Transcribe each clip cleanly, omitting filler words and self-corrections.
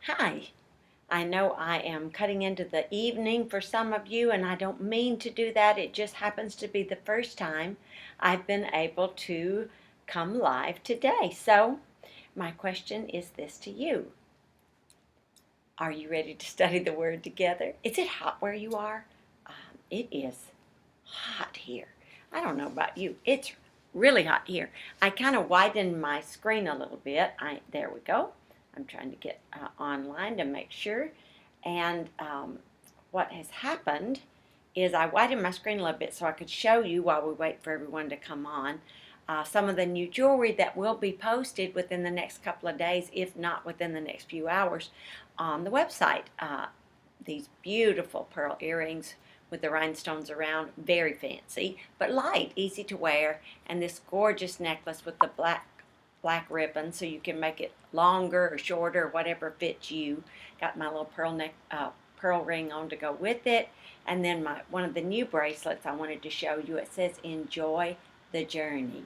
Hi. I know I am cutting into the evening for some of you, and I don't mean to do that. It just happens to be the first time I've been able to come live today. So, my question is this to you. Are you ready to study the Word together? Is it hot where you are? It is hot here. I don't know about you. It's really hot here. I kind of widened my screen a little bit. There we go. I'm trying to get online to make sure. And what has happened is I widened my screen a little bit so I could show you while we wait for everyone to come on some of the new jewelry that will be posted within the next couple of days, if not within the next few hours, on the website. These beautiful pearl earrings with the rhinestones around, very fancy, but light, easy to wear, and this gorgeous necklace with the black ribbon so you can make it longer or shorter, whatever fits you. Got my little pearl ring on to go with it, and then one of the new bracelets I wanted to show you. It says enjoy the journey.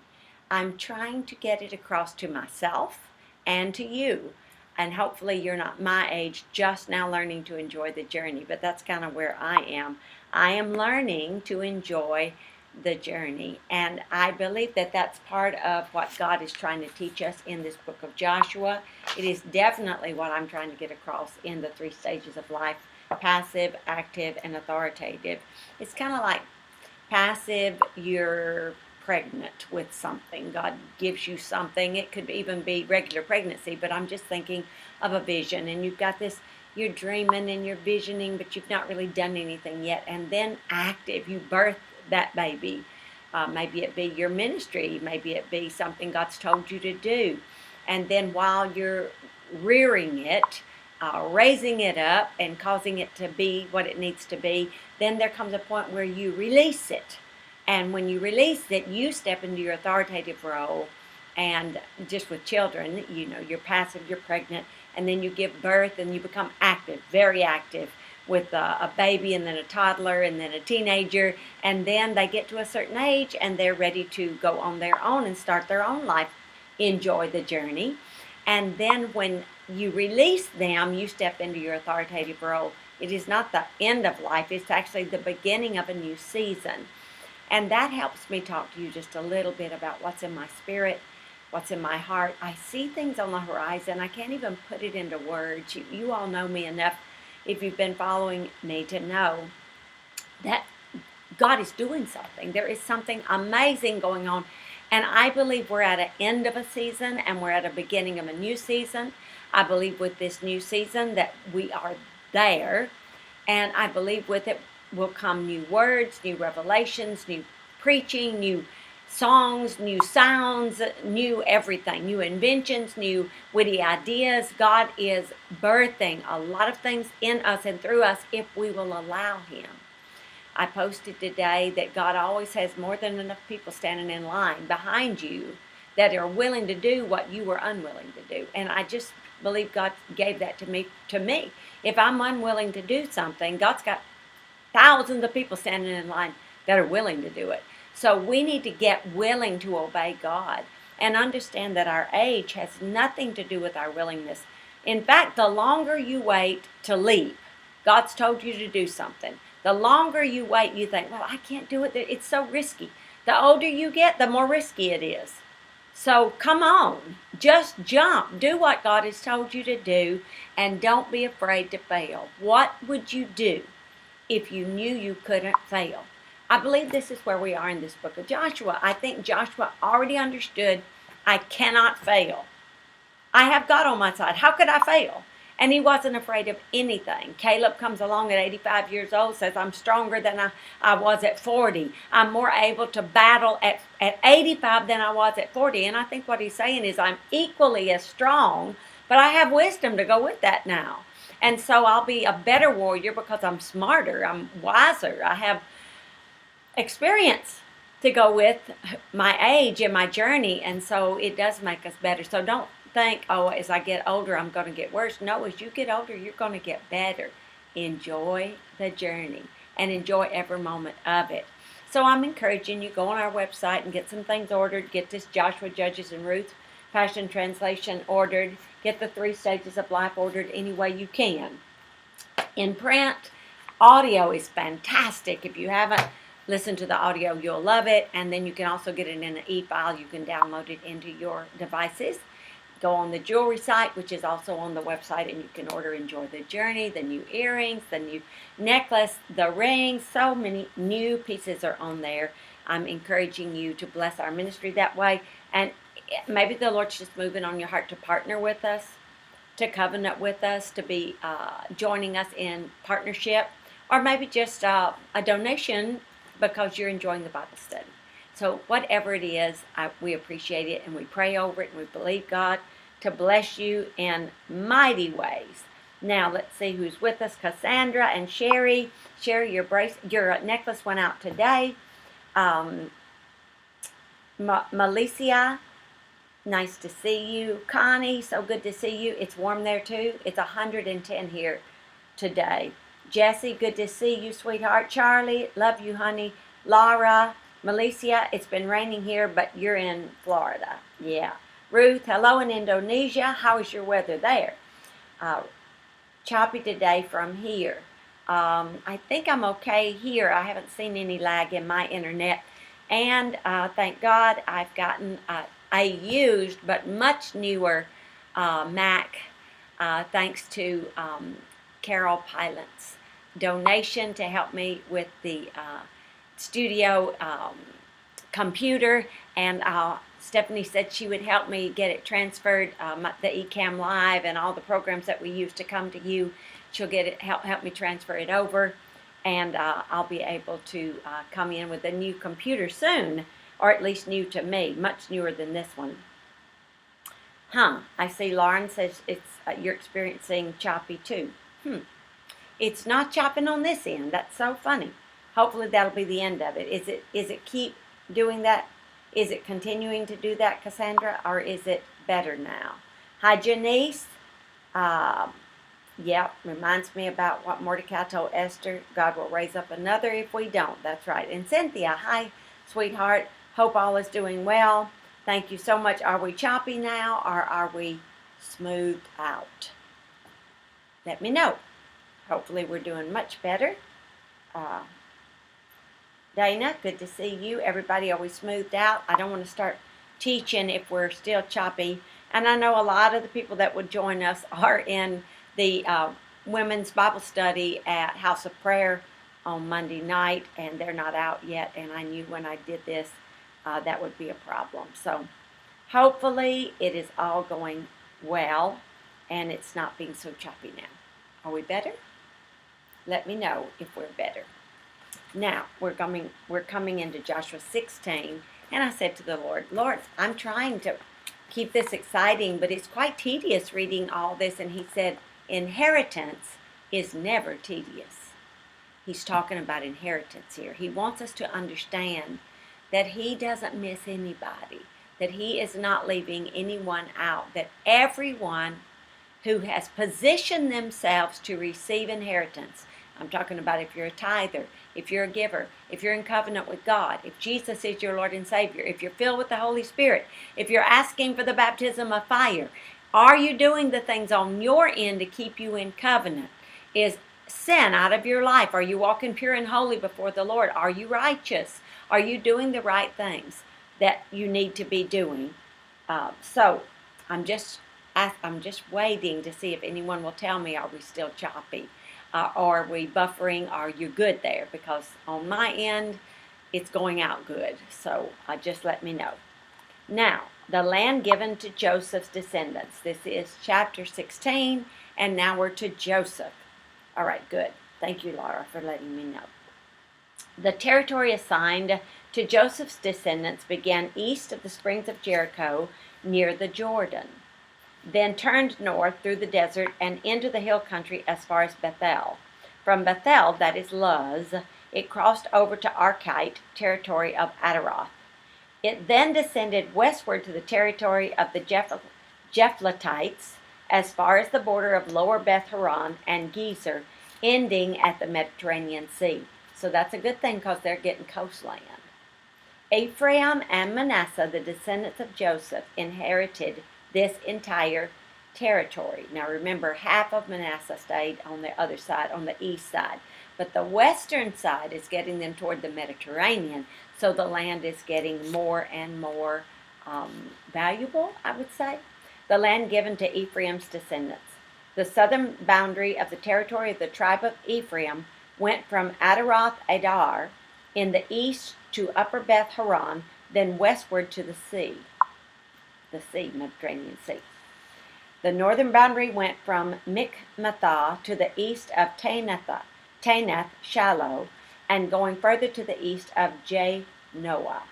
I'm trying to get it across to myself and to you, and hopefully you're not my age just now learning to enjoy the journey, but that's kind of where I am. I am learning to enjoy the journey, and I believe that that's part of what God is trying to teach us in this book of Joshua. It is definitely what I'm trying to get across in the 3 stages of life: passive, active, and authoritative. It's kind of like passive, you're pregnant with something. God gives you something. It could even be regular pregnancy, but I'm just thinking of a vision, and you've got this, you're dreaming and you're visioning, but you've not really done anything yet. And then active, you birth that baby. Maybe it be your ministry, maybe it be something God's told you to do. And then while you're rearing it, raising it up and causing it to be what it needs to be, then there comes a point where you release it. And when you release it, you step into your authoritative role. And just with children, you're passive, you're pregnant, and then you give birth and you become active, very active, with a baby and then a toddler and then a teenager. And then they get to a certain age and they're ready to go on their own and start their own life, enjoy the journey. And then when you release them, you step into your authoritative role. It is not the end of life, it's actually the beginning of a new season. And that helps me talk to you just a little bit about what's in my spirit, what's in my heart. I see things on the horizon. I can't even put it into words. You all know me enough, if you've been following me, to know that God is doing something. There is something amazing going on. And I believe we're at an end of a season and we're at a beginning of a new season. I believe with this new season that we are there. And I believe with it will come new words, new revelations, new preaching, new songs, new sounds, new everything, new inventions, new witty ideas. God is birthing a lot of things in us and through us if we will allow Him. I posted today that God always has more than enough people standing in line behind you that are willing to do what you were unwilling to do. And I just believe God gave that to me. If I'm unwilling to do something, God's got thousands of people standing in line that are willing to do it. So we need to get willing to obey God and understand that our age has nothing to do with our willingness. In fact, the longer you wait to leap, God's told you to do something. The longer you wait, you think, well, I can't do it. It's so risky. The older you get, the more risky it is. So come on, just jump. Do what God has told you to do, and don't be afraid to fail. What would you do if you knew you couldn't fail? I believe this is where we are in this book of Joshua. I think Joshua already understood, I cannot fail. I have God on my side. How could I fail? And he wasn't afraid of anything. Caleb comes along at 85 years old, says, I'm stronger than I was at 40. I'm more able to battle at 85 than I was at 40. And I think what he's saying is I'm equally as strong, but I have wisdom to go with that now. And so I'll be a better warrior because I'm smarter, I'm wiser, I have experience to go with my age and my journey. And so it does make us better. So don't think, oh, as I get older, I'm going to get worse. No, as you get older, you're going to get better. Enjoy the journey and enjoy every moment of it. So I'm encouraging you, go on our website and get some things ordered. Get this Joshua, Judges, and Ruth Passion Translation ordered. Get the 3 Stages of Life ordered any way you can. In print, audio is fantastic. If you haven't listened to the audio, you'll love it. And then you can also get it in an e-file. You can download it into your devices. Go on the jewelry site, which is also on the website, and you can order Enjoy the Journey, the new earrings, the new necklace, the rings. So many new pieces are on there. I'm encouraging you to bless our ministry that way. And maybe the Lord's just moving on your heart to partner with us, to covenant with us, to be joining us in partnership, or maybe just a donation because you're enjoying the Bible study. So whatever it is, we appreciate it, and we pray over it, and we believe God to bless you in mighty ways. Now let's see who's with us. Cassandra and Sherry. Sherry, your necklace went out today. Malicia, nice to see you. Connie, so good to see you. It's warm there too. It's 110 here today. Jessie, good to see you, sweetheart. Charlie, love you, honey. Laura, Malicia, it's been raining here, but you're in Florida. Yeah. Ruth, hello in Indonesia. How is your weather there? Choppy today from here. I think I'm okay here. I haven't seen any lag in my internet. And thank God I've gotten a used but much newer Mac thanks to Carol Pilot's donation to help me with the studio computer, and Stephanie said she would help me get it transferred, the eCam Live and all the programs that we use to come to you. She'll get it, help me transfer it over, and I'll be able to come in with a new computer soon, or at least new to me, much newer than this one. I see Lauren says you're experiencing choppy too. It's not chopping on this end. That's so funny. Hopefully that'll be the end of it. Is it keep doing that? Is it continuing to do that, Cassandra, or is it better now? Hi, Janice. Yep, reminds me about what Mordecai told Esther. God will raise up another if we don't. That's right. And Cynthia, hi, sweetheart. Hope all is doing well. Thank you so much. Are we choppy now, or are we smoothed out? Let me know. Hopefully we're doing much better. Dana, good to see you. Everybody, are we smoothed out? I don't want to start teaching if we're still choppy. And I know a lot of the people that would join us are in the women's Bible study at House of Prayer on Monday night, and they're not out yet. And I knew when I did this that would be a problem. So hopefully it is all going well, and it's not being so choppy now. Are we better? Let me know if we're better. Now, we're coming into Joshua 16, and I said to the Lord, I'm trying to keep this exciting, but it's quite tedious reading all this. And he said, inheritance is never tedious. He's talking about inheritance here. He wants us to understand that he doesn't miss anybody, that he is not leaving anyone out, that everyone who has positioned themselves to receive inheritance, I'm talking about if you're a tither, if you're a giver, if you're in covenant with God, if Jesus is your Lord and Savior, if you're filled with the Holy Spirit, if you're asking for the baptism of fire, are you doing the things on your end to keep you in covenant? Is sin out of your life? Are you walking pure and holy before the Lord? Are you righteous? Are you doing the right things that you need to be doing? So I'm just waiting to see if anyone will tell me, are we still choppy? Or are we buffering? Are you good there? Because on my end, it's going out good. So just let me know. Now, the land given to Joseph's descendants. This is chapter 16, and now we're to Joseph. All right, good. Thank you, Laura, for letting me know. The territory assigned to Joseph's descendants began east of the springs of Jericho near the Jordan, then turned north through the desert and into the hill country as far as Bethel. From Bethel, that is Luz, it crossed over to Archite, territory of Adaroth. It then descended westward to the territory of the Japhletites as far as the border of Lower Beth Horon and Gezer, ending at the Mediterranean Sea. So that's a good thing because they're getting coastland. Ephraim and Manasseh, the descendants of Joseph, inherited this entire territory. Now remember, half of Manasseh stayed on the other side, on the east side. But the western side is getting them toward the Mediterranean, so the land is getting more and more valuable, I would say. The land given to Ephraim's descendants. The southern boundary of the territory of the tribe of Ephraim went from Adaroth Adar in the east to Upper Beth Horon, then westward to the Mediterranean Sea. The northern boundary went from Mikmathah to the east of Taanath Shalloh, and going further to the east of Janoah.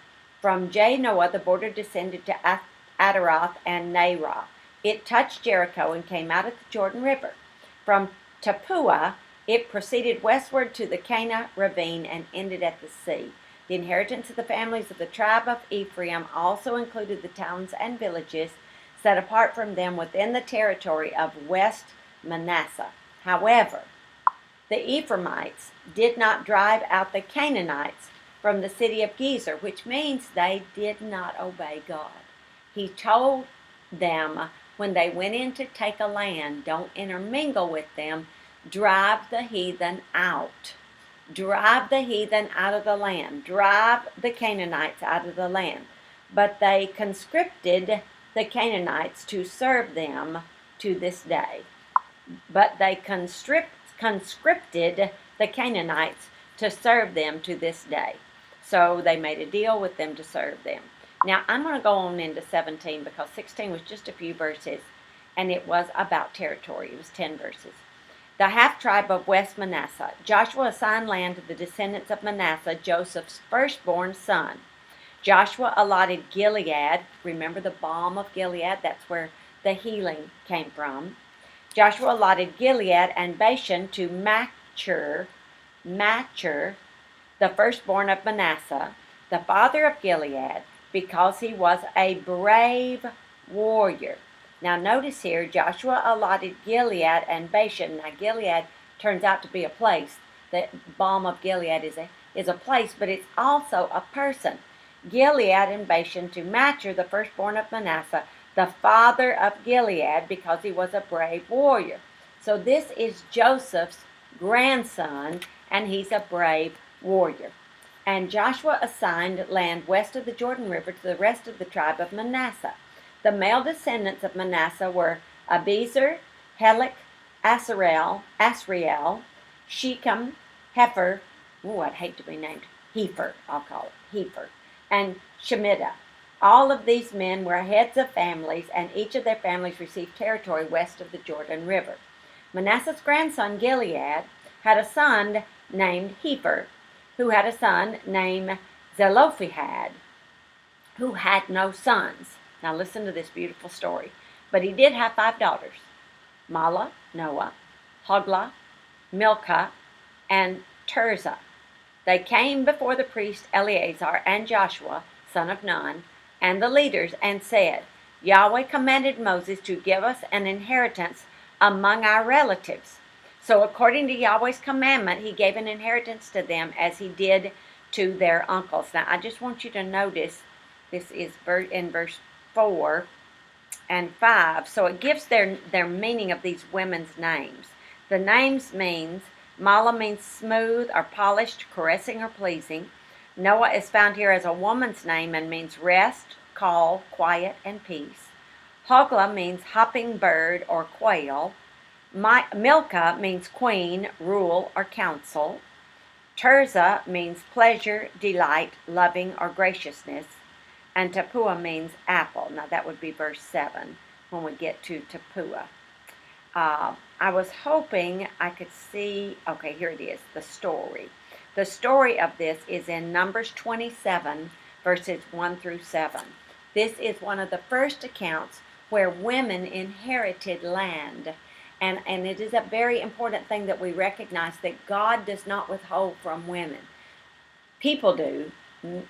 From Janoah, the border descended to Adaroth and Naarah. It touched Jericho and came out at the Jordan River. From Tappuah, it proceeded westward to the Cana ravine and ended at the sea. The inheritance of the families of the tribe of Ephraim also included the towns and villages set apart from them within the territory of West Manasseh. However, the Ephraimites did not drive out the Canaanites from the city of Gezer, which means they did not obey God. He told them when they went in to take a land, don't intermingle with them, drive the heathen out. Drive the heathen out of the land. Drive the Canaanites out of the land. But they conscripted the Canaanites to serve them to this day. But they conscripted the Canaanites to serve them to this day. So they made a deal with them to serve them. Now I'm going to go on into 17 because 16 was just a few verses and it was about territory. It was 10 verses. The half-tribe of West Manasseh. Joshua assigned land to the descendants of Manasseh, Joseph's firstborn son. Joshua allotted Gilead. Remember the balm of Gilead? That's where the healing came from. Joshua allotted Gilead and Bashan to Machir, the firstborn of Manasseh, the father of Gilead, because he was a brave warrior. Now notice here, Joshua allotted Gilead and Bashan. Now Gilead turns out to be a place. The balm of Gilead is a place, but it's also a person. Gilead and Bashan to Machir, the firstborn of Manasseh, the father of Gilead, because he was a brave warrior. So this is Joseph's grandson, and he's a brave warrior. And Joshua assigned land west of the Jordan River to the rest of the tribe of Manasseh. The male descendants of Manasseh were Abiezer, Helek, Asriel, Shechem, Hefer, I'd hate to be named Heifer, I'll call it, Heifer, and Shemida. All of these men were heads of families, and each of their families received territory west of the Jordan River. Manasseh's grandson Gilead had a son named Heifer, who had a son named Zelophehad, who had no sons. Now listen to this beautiful story. But he did have 5 daughters, Mahlah, Noah, Hoglah, Milcah, and Tirzah. They came before the priest Eleazar and Joshua, son of Nun, and the leaders, and said, Yahweh commanded Moses to give us an inheritance among our relatives. So according to Yahweh's commandment, he gave an inheritance to them as he did to their uncles. Now I just want you to notice, this is in verse 4 and 5. So it gives their meaning of these women's names. The names means, Mahlah means smooth or polished, caressing or pleasing. Noah is found here as a woman's name and means rest, call, quiet, and peace. Hoglah means hopping bird or quail. Milcah means queen, rule, or counsel. Tirzah means pleasure, delight, loving, or graciousness. And Tappuah means apple. Now that would be verse 7 when we get to Tappuah. I was hoping I could see, okay, here it is, the story. The story of this is in Numbers 27, verses 1 through 7. This is one of the first accounts where women inherited land. And it is a very important thing that we recognize that God does not withhold from women. People do,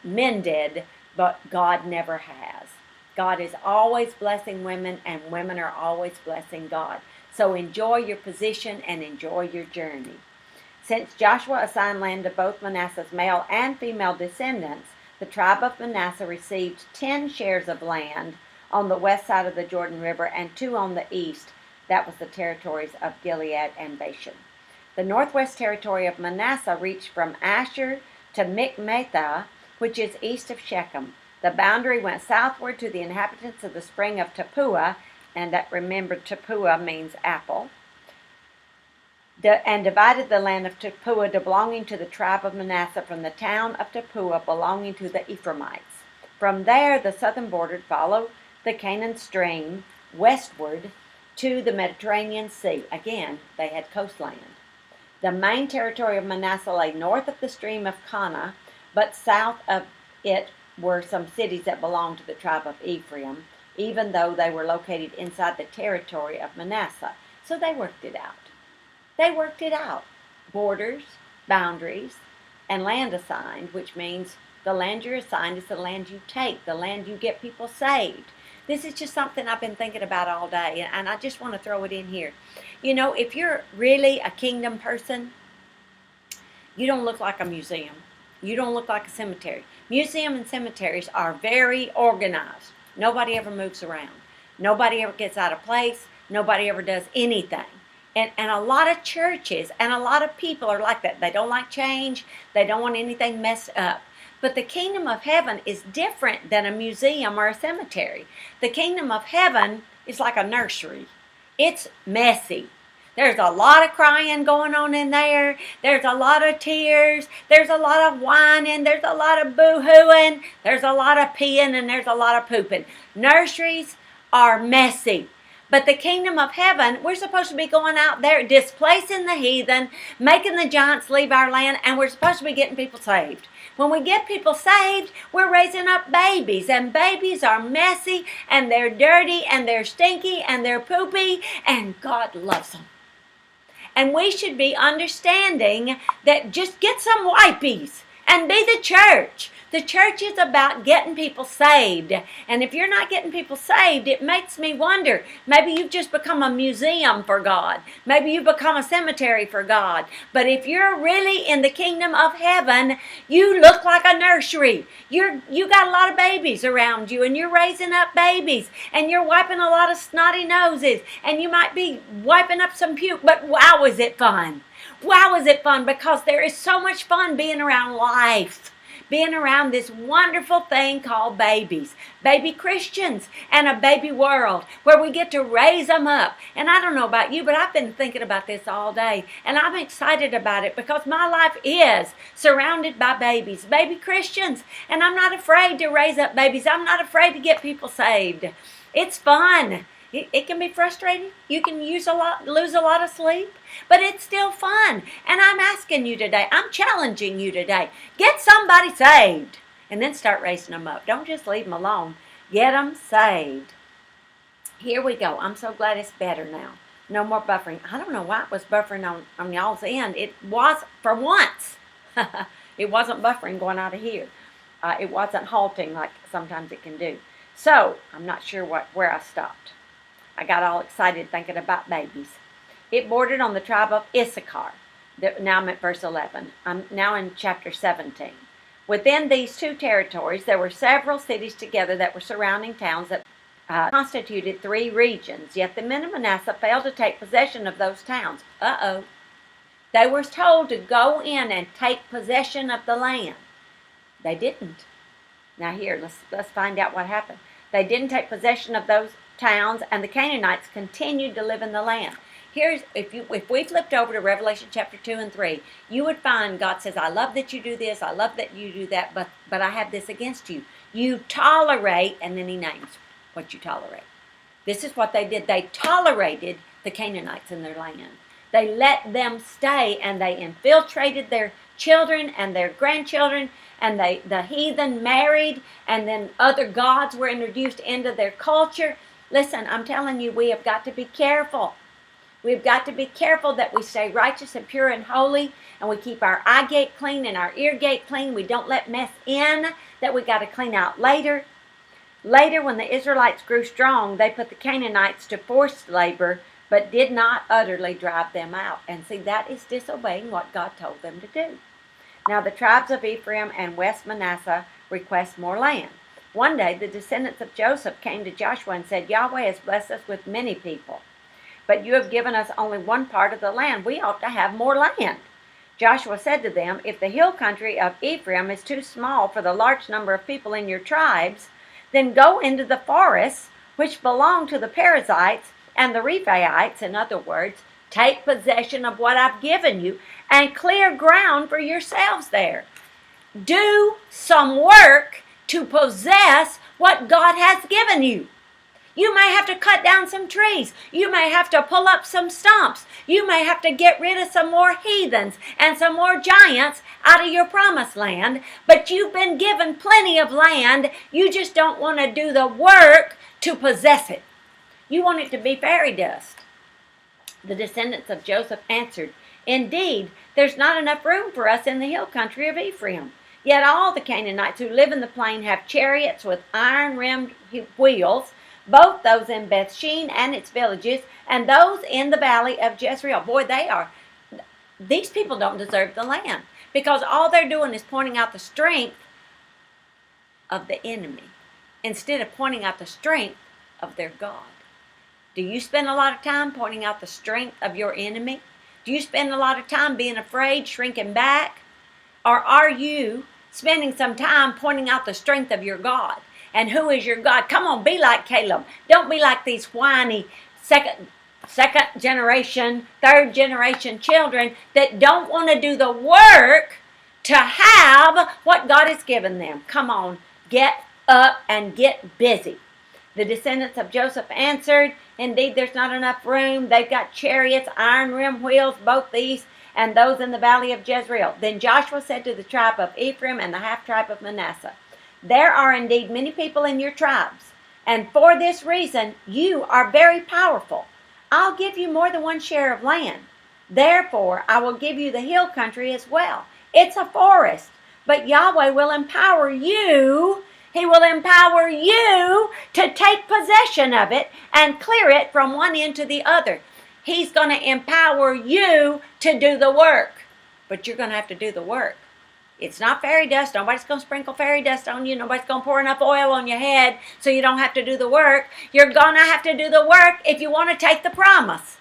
men did, but God never has. God is always blessing women, and women are always blessing God. So enjoy your position and enjoy your journey. Since Joshua assigned land to both Manasseh's male and female descendants, the tribe of Manasseh received 10 shares of land on the west side of the Jordan River, and 2 on the east. That was the territories of Gilead and Bashan. The northwest territory of Manasseh reached from Asher to Mikmetah, which is east of Shechem. The boundary went southward to the inhabitants of the spring of Tappuah, and that, remember, Tappuah means apple, and divided the land of Tappuah belonging to the tribe of Manasseh from the town of Tappuah belonging to the Ephraimites. From there, the southern border followed the Canaan stream westward to the Mediterranean Sea. Again, they had coastland. The main territory of Manasseh lay north of the stream of Kana, but south of it were some cities that belonged to the tribe of Ephraim, even though they were located inside the territory of Manasseh. So they worked it out. They worked it out. Borders, boundaries, and land assigned, which means the land you're assigned is the land you take, the land you get people saved. This is just something I've been thinking about all day, and I just want to throw it in here. You know, if you're really a kingdom person, you don't look like a museum. You don't look like a cemetery. Museums and cemeteries are very organized. Nobody ever moves around. Nobody ever gets out of place. Nobody ever does anything. And a lot of churches and a lot of people are like that. They don't like change. They don't want anything messed up. But the kingdom of heaven is different than a museum or a cemetery. The kingdom of heaven is like a nursery. It's messy. There's a lot of crying going on in there. There's a lot of tears. There's a lot of whining. There's a lot of boo-hooing. There's a lot of peeing, and there's a lot of pooping. Nurseries are messy. But the kingdom of heaven, we're supposed to be going out there displacing the heathen, making the giants leave our land, and we're supposed to be getting people saved. When we get people saved, we're raising up babies, and babies are messy, and they're dirty, and they're stinky, and they're poopy, and God loves them. And we should be understanding that just get some wipies and be the church. The church is about getting people saved. And if you're not getting people saved, it makes me wonder. Maybe you've just become a museum for God. Maybe you've become a cemetery for God. But if you're really in the kingdom of heaven, you look like a nursery. You got a lot of babies around you, and you're raising up babies, and you're wiping a lot of snotty noses, and you might be wiping up some puke, but wow, is it fun. Wow, is it fun, because there is so much fun being around life. Being around this wonderful thing called babies, baby Christians, and a baby world where we get to raise them up. And I don't know about you, but I've been thinking about this all day, and I'm excited about it because my life is surrounded by babies, baby Christians, and I'm not afraid to raise up babies. I'm not afraid to get people saved. It's fun. It can be frustrating. You can lose a lot of sleep, but it's still fun. And I'm asking you today, I'm challenging you today, get somebody saved and then start raising them up. Don't just leave them alone. Get them saved. Here we go. I'm so glad it's better now. No more buffering. I don't know why it was buffering on y'all's end. It was for once. It wasn't buffering going out of here. It wasn't halting like sometimes it can do. So I'm not sure where I stopped. I got all excited thinking about babies. It bordered on the tribe of Issachar. Now I'm at verse 11. I'm now in chapter 17. Within these 2 territories, there were several cities together that were surrounding towns that constituted 3 regions. Yet the men of Manasseh failed to take possession of those towns. They were told to go in and take possession of the land. They didn't. Now here, let's find out what happened. They didn't take possession of those towns, and the Canaanites continued to live in the land. If we flipped over to Revelation chapter 2 and 3, you would find God says, I love that you do this, I love that you do that, but I have this against you. You tolerate, and then he names what you tolerate. This is what they did. They tolerated the Canaanites in their land. They let them stay, and they infiltrated their children and their grandchildren, and the heathen married, and then other gods were introduced into their culture. Listen, I'm telling you, we have got to be careful. We've got to be careful that we stay righteous and pure and holy, and we keep our eye gate clean and our ear gate clean. We don't let mess in that we got to clean out later. Later, when the Israelites grew strong, they put the Canaanites to forced labor, but did not utterly drive them out. And see, that is disobeying what God told them to do. Now, the tribes of Ephraim and West Manasseh request more land. One day the descendants of Joseph came to Joshua and said, Yahweh has blessed us with many people, but you have given us only one part of the land. We ought to have more land. Joshua said to them, if the hill country of Ephraim is too small for the large number of people in your tribes, then go into the forests which belong to the Perizzites and the Rephaites. In other words, take possession of what I've given you and clear ground for yourselves there. Do some work to possess what God has given you. You may have to cut down some trees. You may have to pull up some stumps. You may have to get rid of some more heathens and some more giants out of your promised land. But you've been given plenty of land. You just don't want to do the work to possess it. You want it to be fairy dust. The descendants of Joseph answered, indeed, there's not enough room for us in the hill country of Ephraim. Yet all the Canaanites who live in the plain have chariots with iron-rimmed wheels, both those in Bethshean and its villages, and those in the valley of Jezreel. Boy, these people don't deserve the land, because all they're doing is pointing out the strength of the enemy, instead of pointing out the strength of their God. Do you spend a lot of time pointing out the strength of your enemy? Do you spend a lot of time being afraid, shrinking back? Or are you spending some time pointing out the strength of your God? And who is your God? Come on, be like Caleb. Don't be like these whiny second generation, third generation children that don't want to do the work to have what God has given them. Come on, get up and get busy. The descendants of Joseph answered, indeed, there's not enough room. They've got chariots, iron rim wheels, both these and those in the valley of Jezreel. Then Joshua said to the tribe of Ephraim and the half-tribe of Manasseh, there are indeed many people in your tribes, and for this reason you are very powerful. I'll give you more than one share of land. Therefore, I will give you the hill country as well. It's a forest, but Yahweh will empower you. He will empower you to take possession of it and clear it from one end to the other. He's going to empower you to do the work, but you're going to have to do the work. It's not fairy dust. Nobody's going to sprinkle fairy dust on you. Nobody's going to pour enough oil on your head so you don't have to do the work. You're going to have to do the work if you want to take the promise.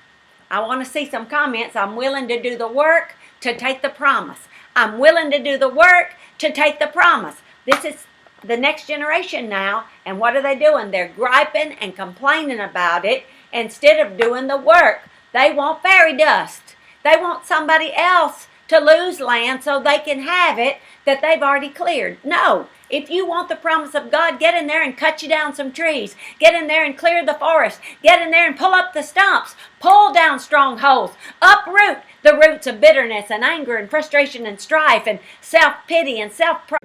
I want to see some comments. I'm willing to do the work to take the promise. I'm willing to do the work to take the promise. This is the next generation now, and what are they doing? They're griping and complaining about it instead of doing the work. They want fairy dust. They want somebody else to lose land so they can have it that they've already cleared. No, if you want the promise of God, get in there and cut you down some trees. Get in there and clear the forest. Get in there and pull up the stumps. Pull down strongholds. Uproot the roots of bitterness and anger and frustration and strife and self-pity and self-pride.